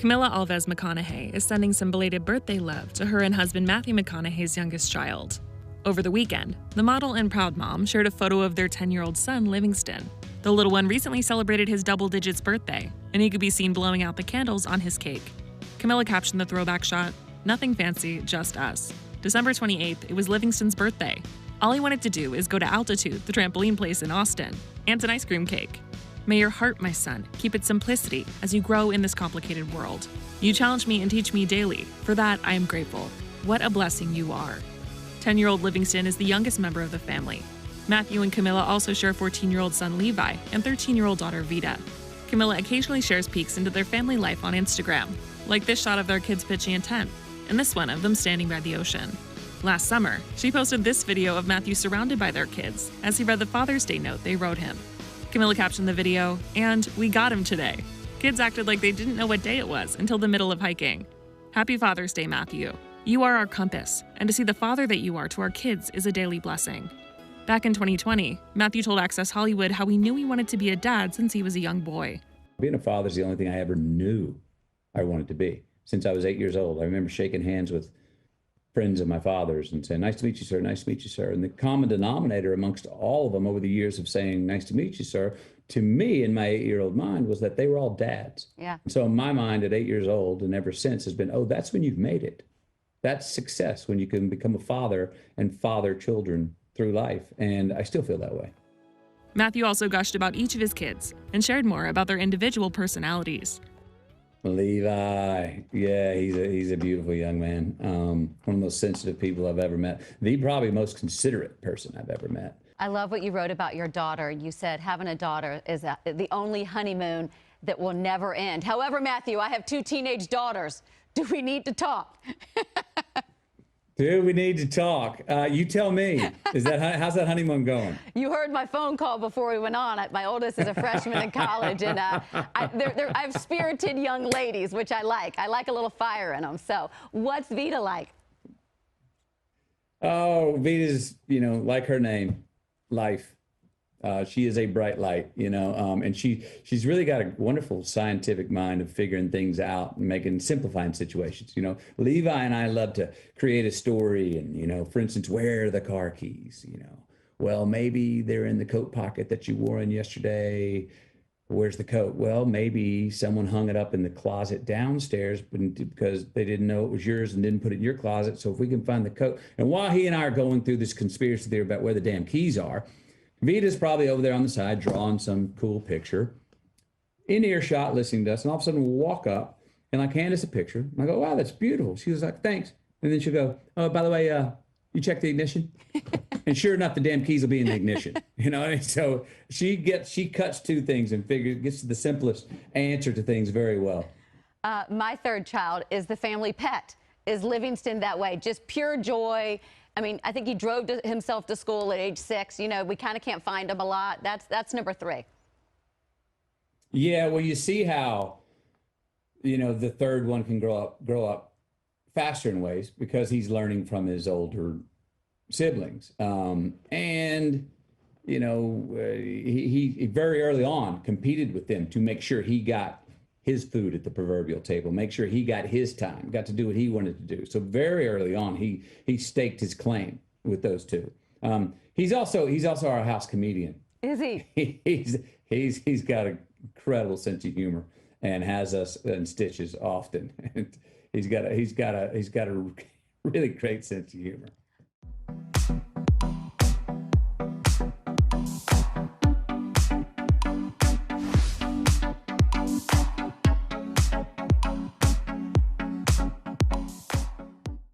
Camila Alves McConaughey is sending some belated birthday love to her and husband Matthew McConaughey's youngest child. Over the weekend, the model and proud mom shared a photo of their 10-year-old son, Livingston. The little one recently celebrated his double digits birthday, and he could be seen blowing out the candles on his cake. Camila captioned the throwback shot, "Nothing fancy, just us." December 28th, it was Livingston's birthday. All he wanted to do is go to Altitude, the trampoline place in Austin, and an ice cream cake. "May your heart, my son, keep its simplicity as you grow in this complicated world. You challenge me and teach me daily. For that, I am grateful. What a blessing you are." 10-year-old Livingston is the youngest member of the family. Matthew and Camila also share 14-year-old son Levi and 13-year-old daughter Vita. Camila occasionally shares peeks into their family life on Instagram, like this shot of their kids pitching a tent, and this one of them standing by the ocean. Last summer, she posted this video of Matthew surrounded by their kids as he read the Father's Day note they wrote him. Camila captioned the video, "And we got him today." Kids acted like they didn't know what day it was until the middle of hiking. Happy Father's Day, Matthew. You are our compass, and to see the father that you are to our kids is a daily blessing. Back in 2020, Matthew told Access Hollywood how he knew he wanted to be a dad since he was a young boy. Being a father is the only thing I ever knew I wanted to be. Since I was 8 years old, I remember shaking hands with friends of my father's and saying, "Nice to meet you, sir. Nice to meet you, sir." And the common denominator amongst all of them over the years of saying, "Nice to meet you, sir," to me in my 8-year-old mind was that they were all dads. Yeah. So in my mind at 8 years old and ever since has been, oh, that's when you've made it. That's success, when you can become a father and father children through life. And I still feel that way. Matthew also gushed about each of his kids and shared more about their individual personalities. Levi, yeah, he's a beautiful young man. One of the most sensitive people I've ever met. The probably most considerate person I've ever met. I love what you wrote about your daughter. You said having a daughter is the only honeymoon that will never end. However, Matthew, I have 2 teenage daughters. Do we need to talk? Do we need to talk? You tell me. How's that honeymoon going? You heard my phone call before we went on. My oldest is a freshman in college, and I have spirited young ladies, which I like. I like a little fire in them. So what's Vita like? Oh, Vita's, like her name, life. She is a bright light, and she's really got a wonderful scientific mind of figuring things out and simplifying situations. Levi and I love to create a story and, for instance, where are the car keys? Well, maybe they're in the coat pocket that you wore in yesterday. Where's the coat? Well, maybe someone hung it up in the closet downstairs because they didn't know it was yours and didn't put it in your closet. So if we can find the coat. And while he and I are going through this conspiracy theory about where the damn keys are, Vita's probably over there on the side drawing some cool picture, in earshot, listening to us, and all of a sudden we'll walk up and hand us a picture. And I go, "Wow, that's beautiful." She was like, "Thanks." And then she'll go, "Oh, by the way, you check the ignition?" And sure enough, the damn keys will be in the ignition. So she cuts 2 things and gets to the simplest answer to things very well. My 3rd child is the family pet. Is Livingston that way? Just pure joy. I mean, I think he drove himself to school at age 6. We kind of can't find him a lot. That's number 3. Yeah, well, you see how, the 3rd one can grow up faster in ways because he's learning from his older siblings. He very early on competed with them to make sure he got his food at the proverbial table, make sure he got his time, got to do what he wanted to do. So very early on, he staked his claim with those 2. He's also our house comedian. Is he? He's got an incredible sense of humor and has us in stitches often. he's got a really great sense of humor.